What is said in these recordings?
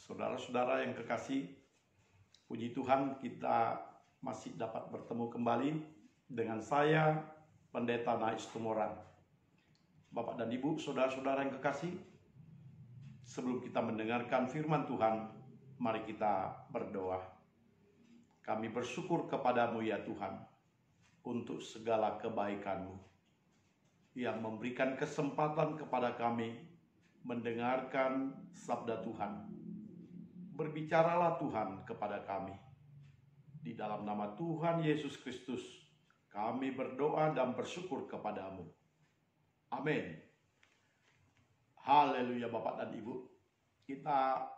Saudara-saudara yang kekasih, puji Tuhan kita masih dapat bertemu kembali dengan saya, Pendeta Nais Tumoran. Bapak dan Ibu, saudara-saudara yang kekasih, sebelum kita mendengarkan firman Tuhan, mari kita berdoa. Kami bersyukur kepadamu ya Tuhan, untuk segala kebaikan-Mu yang memberikan kesempatan kepada kami mendengarkan sabda Tuhan. Berbicaralah Tuhan kepada kami. Di dalam nama Tuhan Yesus Kristus, kami berdoa dan bersyukur kepadamu. Amin. Haleluya Bapak dan Ibu. Kita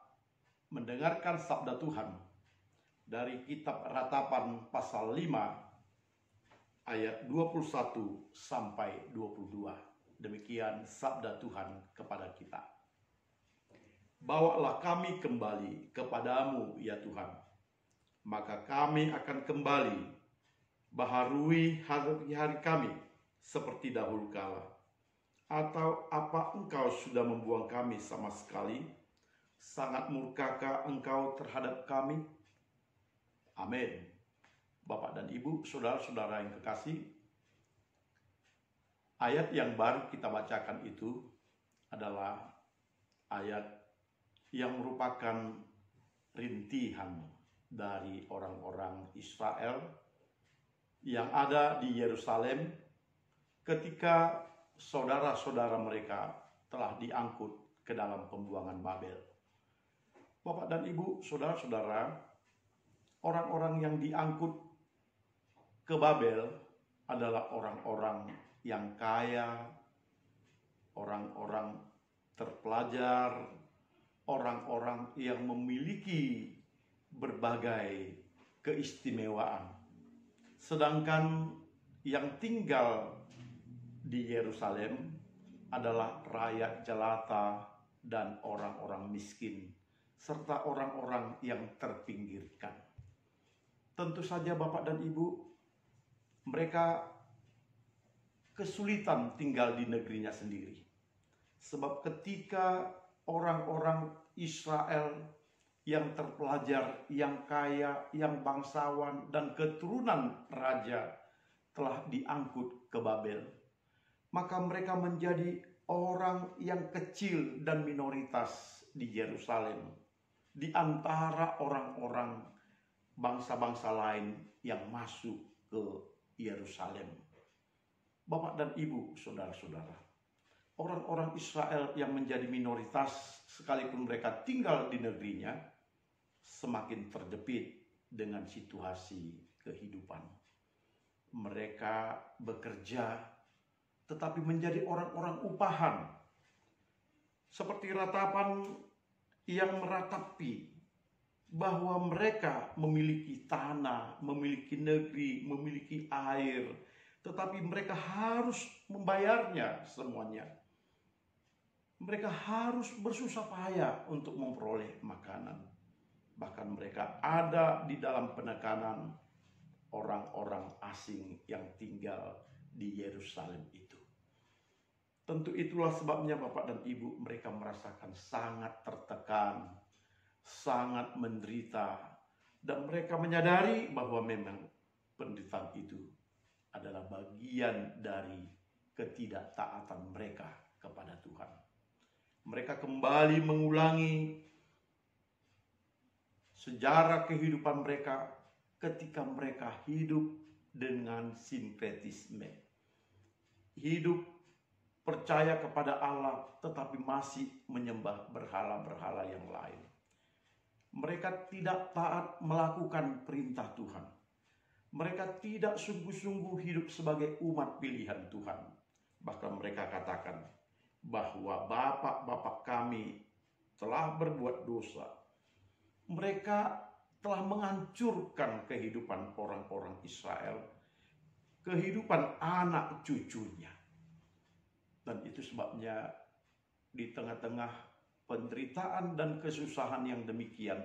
mendengarkan sabda Tuhan dari kitab Ratapan pasal 5 ayat 21 sampai 22. Demikian sabda Tuhan kepada kita. Bawalah kami kembali kepadamu ya Tuhan, maka kami akan kembali baharui hari-hari kami seperti dahulu kala. Atau apa engkau sudah membuang kami sama sekali? Sangat murkakah engkau terhadap kami? Amin. Bapak dan Ibu, saudara-saudara yang kekasih, ayat yang baru kita bacakan itu adalah ayat yang merupakan rintihan dari orang-orang Israel yang ada di Yerusalem ketika saudara-saudara mereka telah diangkut ke dalam pembuangan Babel. Bapak dan Ibu, saudara-saudara, orang-orang yang diangkut ke Babel adalah orang-orang yang kaya, orang-orang terpelajar, orang-orang yang memiliki berbagai keistimewaan. Sedangkan yang tinggal di Yerusalem adalah rakyat jelata dan orang-orang miskin, serta orang-orang yang terpinggirkan. Tentu saja Bapak dan Ibu, mereka kesulitan tinggal di negerinya sendiri. Sebab ketika orang-orang Israel yang terpelajar, yang kaya, yang bangsawan, dan keturunan raja telah diangkut ke Babel, maka mereka menjadi orang yang kecil dan minoritas di Yerusalem, di antara orang-orang bangsa-bangsa lain yang masuk ke Yerusalem. Bapak dan Ibu, saudara-saudara, orang-orang Israel yang menjadi minoritas sekalipun mereka tinggal di negerinya semakin terjepit dengan situasi kehidupan. Mereka bekerja tetapi menjadi orang-orang upahan. Seperti Ratapan yang meratapi bahwa mereka memiliki tanah, memiliki negeri, memiliki air, tetapi mereka harus membayarnya semuanya. Mereka harus bersusah payah untuk memperoleh makanan. Bahkan mereka ada di dalam penekanan orang-orang asing yang tinggal di Yerusalem itu. Tentu itulah sebabnya Bapak dan Ibu, mereka merasakan sangat tertekan, sangat menderita, dan mereka menyadari bahwa memang penderitaan itu adalah bagian dari ketidaktaatan mereka kepada Tuhan. Mereka kembali mengulangi sejarah kehidupan mereka ketika mereka hidup dengan sinkretisme. Hidup percaya kepada Allah tetapi masih menyembah berhala-berhala yang lain. Mereka tidak taat melakukan perintah Tuhan. Mereka tidak sungguh-sungguh hidup sebagai umat pilihan Tuhan. Bahkan mereka katakan bahwa bapak-bapak kami telah berbuat dosa. Mereka telah menghancurkan kehidupan orang-orang Israel, kehidupan anak cucunya. Dan itu sebabnya di tengah-tengah penderitaan dan kesusahan yang demikian,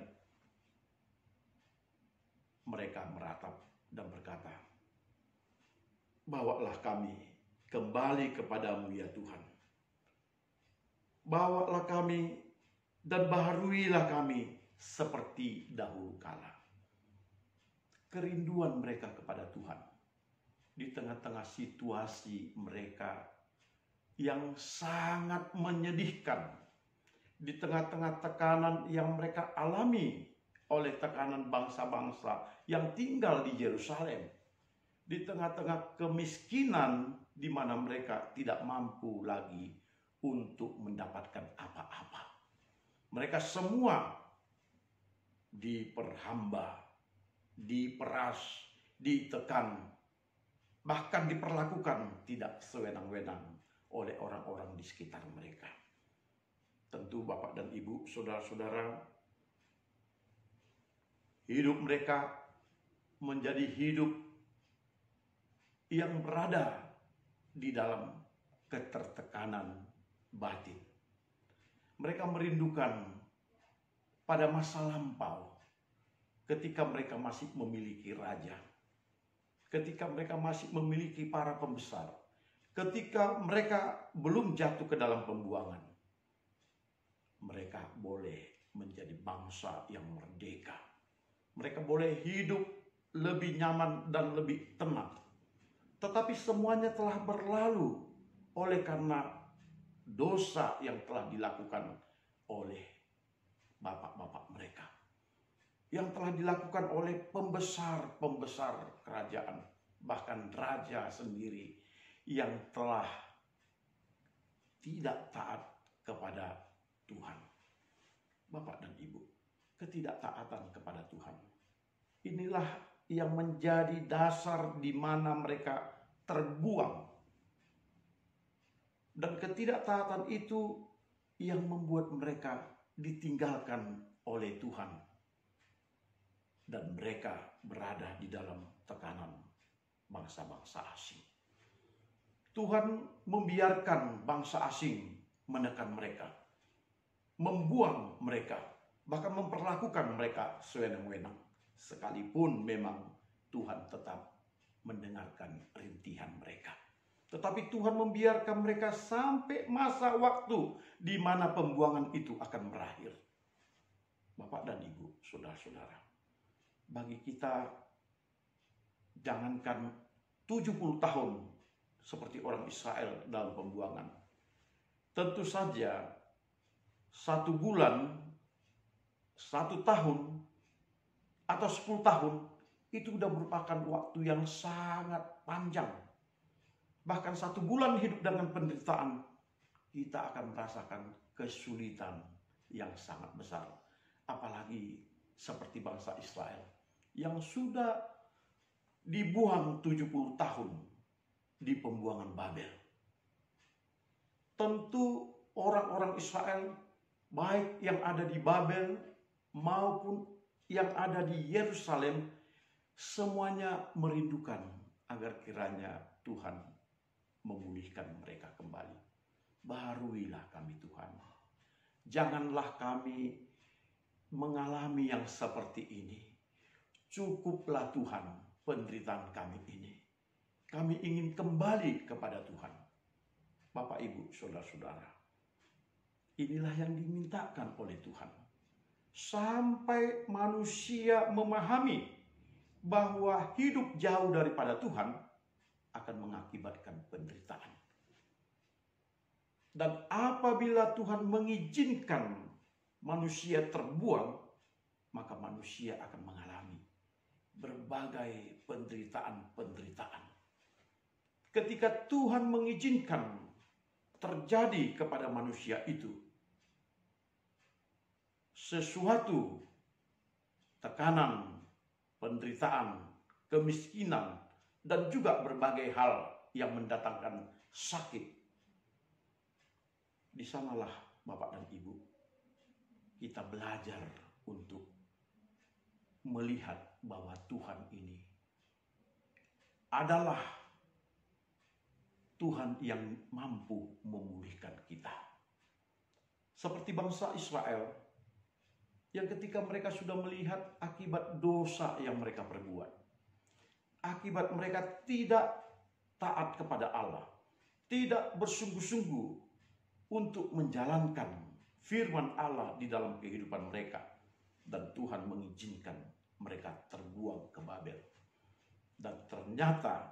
mereka meratap dan berkata, bawalah kami kembali kepadamu ya Tuhan. Bawalah kami dan baharuilah kami seperti dahulu kala. Kerinduan mereka kepada Tuhan di tengah-tengah situasi mereka yang sangat menyedihkan, di tengah-tengah tekanan yang mereka alami oleh tekanan bangsa-bangsa yang tinggal di Yerusalem, di tengah-tengah kemiskinan di mana mereka tidak mampu lagi untuk mendapatkan apa-apa. Mereka semua diperhamba, diperas, ditekan, bahkan diperlakukan tidak sewenang-wenang oleh orang-orang di sekitar mereka. Tentu Bapak dan Ibu, saudara-saudara, hidup mereka menjadi hidup yang berada di dalam ketertekanan batin. Mereka merindukan pada masa lampau ketika mereka masih memiliki raja, ketika mereka masih memiliki para pembesar, ketika mereka belum jatuh ke dalam pembuangan. Mereka boleh menjadi bangsa yang merdeka. Mereka boleh hidup lebih nyaman dan lebih tenang. Tetapi semuanya telah berlalu oleh karena dosa yang telah dilakukan oleh bapak-bapak mereka, yang telah dilakukan oleh pembesar-pembesar kerajaan, bahkan raja sendiri yang telah tidak taat kepada Tuhan. Bapak dan Ibu, ketidaktaatan kepada Tuhan inilah yang menjadi dasar di mana mereka terbuang. Dan ketidaktaatan itu yang membuat mereka ditinggalkan oleh Tuhan. Dan mereka berada di dalam tekanan bangsa-bangsa asing. Tuhan membiarkan bangsa asing menekan mereka, membuang mereka, bahkan memperlakukan mereka sewenang-wenang. Sekalipun memang Tuhan tetap mendengarkan rintihan mereka. Tetapi Tuhan membiarkan mereka sampai masa waktu di mana pembuangan itu akan berakhir. Bapak dan Ibu, saudara-saudara, bagi kita jangankan 70 tahun seperti orang Israel dalam pembuangan. Tentu saja 1 bulan, 1 tahun, atau 10 tahun itu sudah merupakan waktu yang sangat panjang. Bahkan 1 bulan hidup dengan penderitaan, kita akan merasakan kesulitan yang sangat besar. Apalagi seperti bangsa Israel yang sudah dibuang 70 tahun di pembuangan Babel. Tentu orang-orang Israel, baik yang ada di Babel maupun yang ada di Yerusalem, semuanya merindukan agar kiranya Tuhan memulihkan mereka kembali. Baharuilah kami Tuhan. Janganlah kami mengalami yang seperti ini. Cukuplah Tuhan penderitaan kami ini. Kami ingin kembali kepada Tuhan. Bapak, Ibu, saudara-saudara, inilah yang dimintakan oleh Tuhan. Sampai manusia memahami bahwa hidup jauh daripada Tuhan akan mengakibatkan penderitaan. Dan apabila Tuhan mengizinkan manusia terbuang, maka manusia akan mengalami berbagai penderitaan-penderitaan. Ketika Tuhan mengizinkan terjadi kepada manusia itu sesuatu tekanan, penderitaan, kemiskinan, dan juga berbagai hal yang mendatangkan sakit, di sanalah Bapak dan Ibu kita belajar untuk melihat bahwa Tuhan ini adalah Tuhan yang mampu memulihkan kita. Seperti bangsa Israel yang ketika mereka sudah melihat akibat dosa yang mereka perbuat, akibat mereka tidak taat kepada Allah, tidak bersungguh-sungguh untuk menjalankan firman Allah di dalam kehidupan mereka. Dan Tuhan mengizinkan mereka terbuang ke Babel. Dan ternyata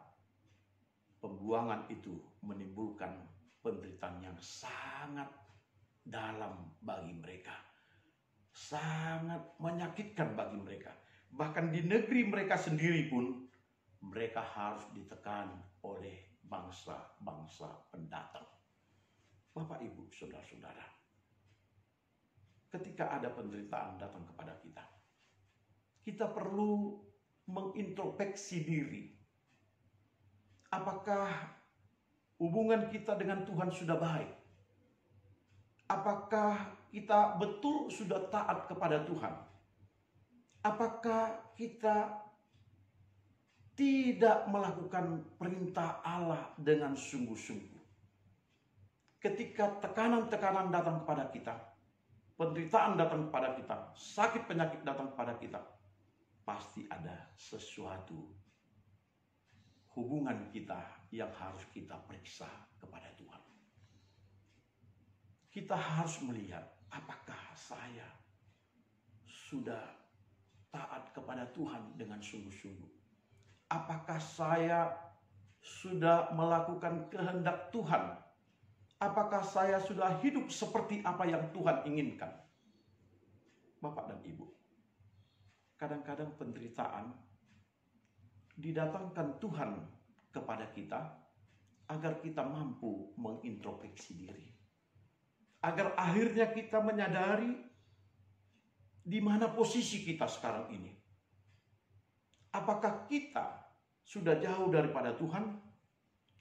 pembuangan itu menimbulkan penderitaan yang sangat dalam bagi mereka. Sangat menyakitkan bagi mereka. Bahkan di negeri mereka sendiri pun mereka harus ditekan oleh bangsa-bangsa pendatang. Bapak, Ibu, saudara-saudara, ketika ada penderitaan datang kepada kita, kita perlu mengintrospeksi diri. Apakah hubungan kita dengan Tuhan sudah baik? Apakah kita betul sudah taat kepada Tuhan? Apakah kita tidak melakukan perintah Allah dengan sungguh-sungguh? Ketika tekanan-tekanan datang kepada kita, penderitaan datang kepada kita, sakit penyakit datang kepada kita, pasti ada sesuatu hubungan kita yang harus kita periksa kepada Tuhan. Kita harus melihat apakah saya sudah taat kepada Tuhan dengan sungguh-sungguh. Apakah saya sudah melakukan kehendak Tuhan? Apakah saya sudah hidup seperti apa yang Tuhan inginkan? Bapak dan Ibu, kadang-kadang penderitaan didatangkan Tuhan kepada kita agar kita mampu mengintrospeksi diri. Agar akhirnya kita menyadari di mana posisi kita sekarang ini. Apakah kita sudah jauh daripada Tuhan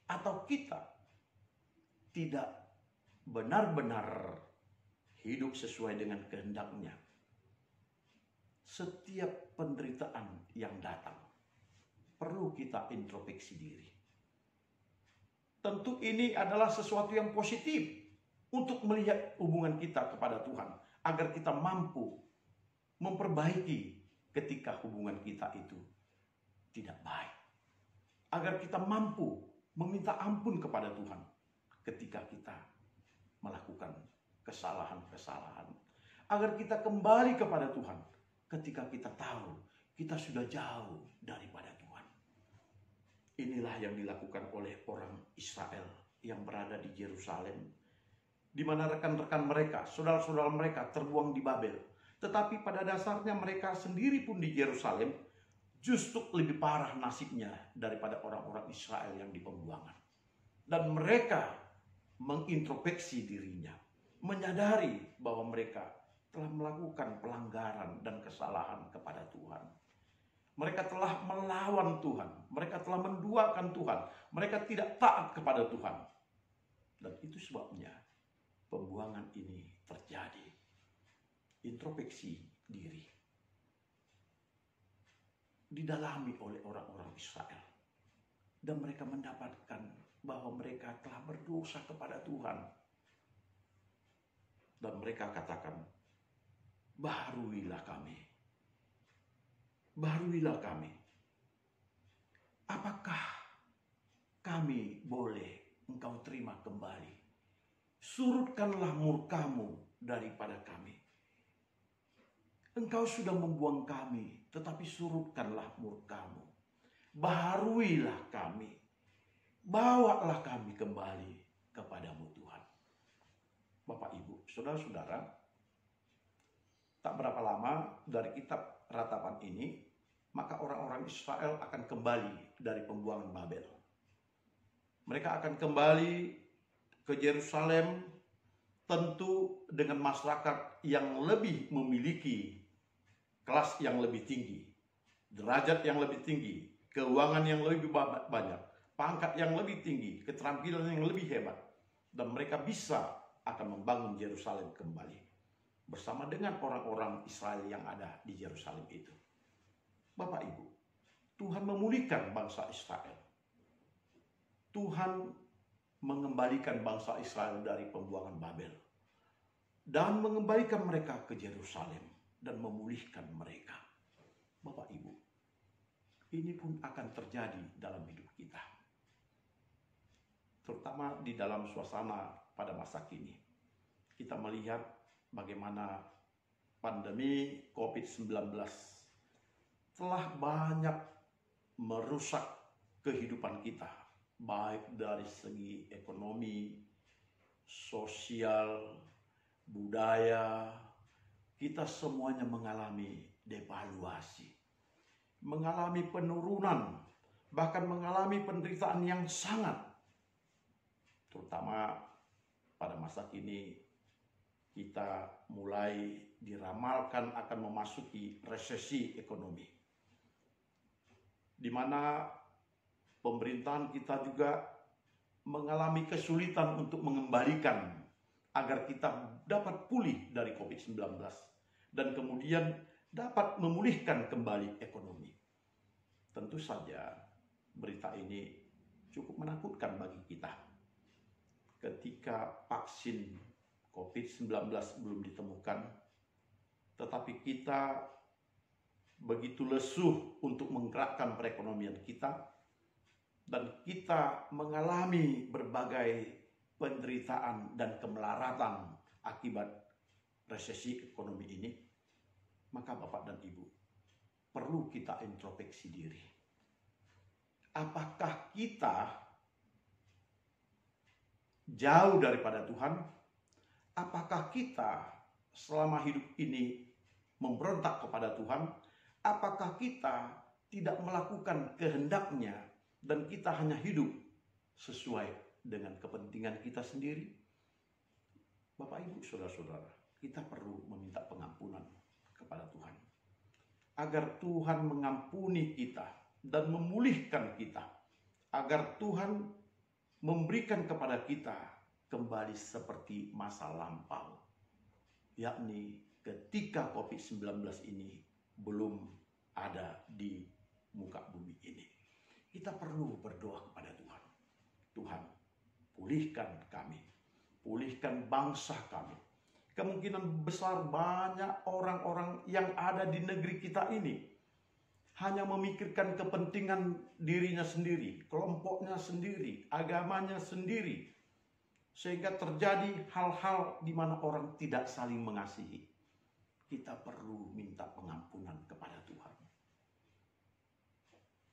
atau kita tidak benar-benar hidup sesuai dengan kehendak-Nya? Setiap penderitaan yang datang perlu kita introspeksi diri. Tentu ini adalah sesuatu yang positif untuk melihat hubungan kita kepada Tuhan, agar kita mampu memperbaiki ketika hubungan kita itu tidak baik. Agar kita mampu meminta ampun kepada Tuhan ketika kita melakukan kesalahan-kesalahan. Agar kita kembali kepada Tuhan ketika kita tahu kita sudah jauh daripada Tuhan. Inilah yang dilakukan oleh orang Israel yang berada di Yerusalem, di mana rekan-rekan mereka, saudara-saudara mereka terbuang di Babel. Tetapi pada dasarnya mereka sendiri pun di Yerusalem justru lebih parah nasibnya daripada orang-orang Israel yang di pembuangan. Dan mereka mengintrospeksi dirinya, menyadari bahwa mereka telah melakukan pelanggaran dan kesalahan kepada Tuhan. Mereka telah melawan Tuhan, mereka telah menduakan Tuhan, mereka tidak taat kepada Tuhan. Dan itu sebabnya pembuangan ini terjadi. Introspeksi diri didalami oleh orang-orang Israel, dan mereka mendapatkan bahwa mereka telah berdosa kepada Tuhan, dan mereka katakan, baharuilah kami, baharuilah kami. Apakah kami boleh Engkau terima kembali? Surutkanlah murkamu daripada kami. Engkau sudah membuang kami, tetapi surutkanlah murkamu. Baharuilah kami. Bawalah kami kembali kepadamu Tuhan. Bapak, Ibu, saudara-saudara, tak berapa lama dari kitab ratapan ini, maka orang-orang Israel akan kembali dari pembuangan Babel. Mereka akan kembali ke Yerusalem, tentu dengan masyarakat yang lebih memiliki kelas yang lebih tinggi, derajat yang lebih tinggi, keuangan yang lebih banyak, pangkat yang lebih tinggi, keterampilan yang lebih hebat. Dan mereka bisa akan membangun Yerusalem kembali bersama dengan orang-orang Israel yang ada di Yerusalem itu. Bapak, Ibu, Tuhan memulihkan bangsa Israel. Tuhan mengembalikan bangsa Israel dari pembuangan Babel dan mengembalikan mereka ke Yerusalem dan memulihkan mereka. Bapak, Ibu, ini pun akan terjadi dalam hidup kita, terutama di dalam suasana pada masa kini. Kita melihat bagaimana pandemi COVID-19 telah banyak merusak kehidupan kita, baik dari segi ekonomi, sosial, budaya. Kita semuanya mengalami devaluasi, mengalami penurunan, bahkan mengalami penderitaan yang sangat, terutama pada masa kini kita mulai diramalkan akan memasuki resesi ekonomi, di mana pemerintahan kita juga mengalami kesulitan untuk mengembalikan agar kita dapat pulih dari COVID-19 dan kemudian dapat memulihkan kembali ekonomi. Tentu saja berita ini cukup menakutkan bagi kita. Ketika vaksin COVID-19 belum ditemukan, tetapi kita begitu lesuh untuk menggerakkan perekonomian kita, dan kita mengalami berbagai penderitaan dan kemelaratan akibat resesi ekonomi ini, maka Bapak dan Ibu, perlu kita introspeksi diri. Apakah kita jauh daripada Tuhan? Apakah kita selama hidup ini memberontak kepada Tuhan? Apakah kita tidak melakukan kehendaknya dan kita hanya hidup sesuai dengan kepentingan kita sendiri? Bapak, Ibu, saudara-saudara, kita perlu meminta pengampunan kepada Tuhan, agar Tuhan mengampuni kita dan memulihkan kita, agar Tuhan memberikan kepada kita kembali seperti masa lampau, yakni ketika COVID-19 ini belum ada di muka bumi ini. Kita perlu berdoa kepada Tuhan. Tuhan, pulihkan kami, pulihkan bangsa kami. Kemungkinan besar banyak orang-orang yang ada di negeri kita ini hanya memikirkan kepentingan dirinya sendiri, kelompoknya sendiri, agamanya sendiri, sehingga terjadi hal-hal di mana orang tidak saling mengasihi. Kita perlu minta pengampunan kepada Tuhan.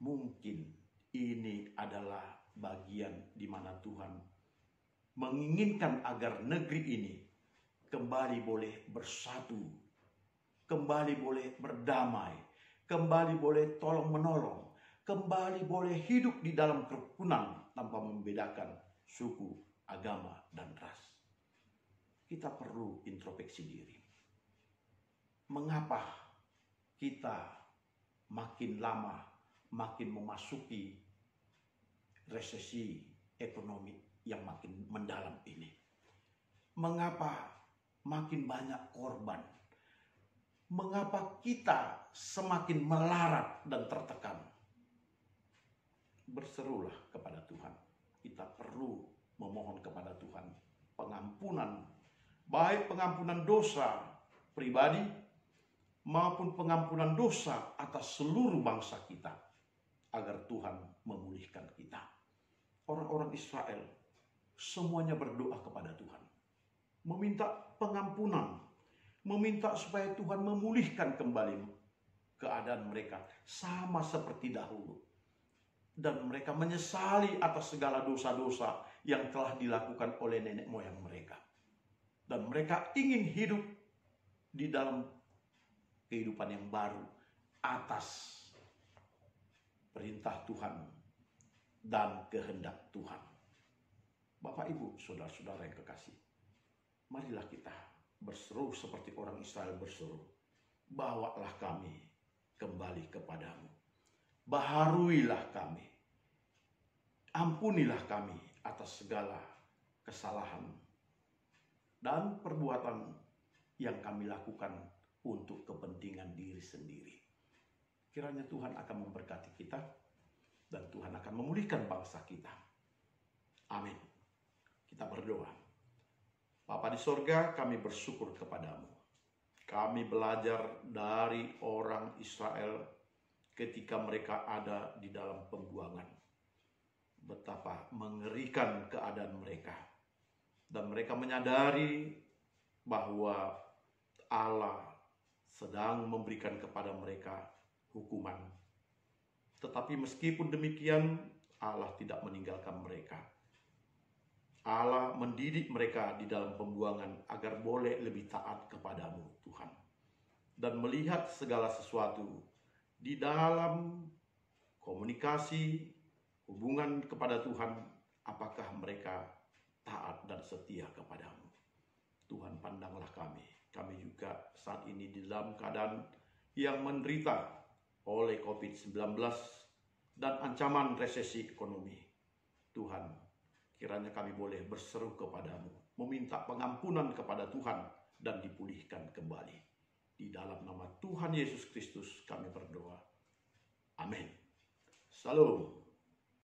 Mungkin ini adalah bagian di mana Tuhan menginginkan agar negeri ini kembali boleh bersatu, kembali boleh berdamai, kembali boleh tolong-menolong, kembali boleh hidup di dalam kerukunan tanpa membedakan suku, agama, dan ras. Kita perlu introspeksi diri. Mengapa kita makin lama makin memasuki resesi ekonomi yang makin mendalam ini? Mengapa makin banyak korban? Mengapa kita semakin melarat dan tertekan? Berserulah kepada Tuhan. Kita perlu memohon kepada Tuhan pengampunan, baik pengampunan dosa pribadi maupun pengampunan dosa atas seluruh bangsa kita, agar Tuhan memulihkan kita. Orang-orang Israel semuanya berdoa kepada Tuhan, meminta pengampunan, meminta supaya Tuhan memulihkan kembali keadaan mereka sama seperti dahulu. Dan mereka menyesali atas segala dosa-dosa yang telah dilakukan oleh nenek moyang mereka. Dan mereka ingin hidup di dalam kehidupan yang baru atas perintah Tuhan dan kehendak Tuhan. Bapak, Ibu, saudara-saudara yang kekasih, marilah kita berseru seperti orang Israel berseru, bawalah kami kembali kepadamu, baharuilah kami, ampunilah kami atas segala kesalahan dan perbuatan yang kami lakukan untuk kepentingan diri sendiri. Kiranya Tuhan akan memberkati kita dan Tuhan akan memulihkan bangsa kita. Amin. Kita berdoa. Bapa di sorga, kami bersyukur kepadamu. Kami belajar dari orang Israel ketika mereka ada di dalam pembuangan. Betapa mengerikan keadaan mereka. Dan mereka menyadari bahwa Allah sedang memberikan kepada mereka hukuman. Tetapi meskipun demikian, Allah tidak meninggalkan mereka. Allah mendidik mereka di dalam pembuangan agar boleh lebih taat kepadamu, Tuhan. Dan melihat segala sesuatu di dalam komunikasi, hubungan kepada Tuhan, apakah mereka taat dan setia kepadamu. Tuhan, pandanglah kami. Kami juga saat ini di dalam keadaan yang menderita oleh COVID-19 dan ancaman resesi ekonomi. Tuhan, kiranya kami boleh berseru kepadamu, meminta pengampunan kepada Tuhan dan dipulihkan kembali. Di dalam nama Tuhan Yesus Kristus kami berdoa. Amin. Salam.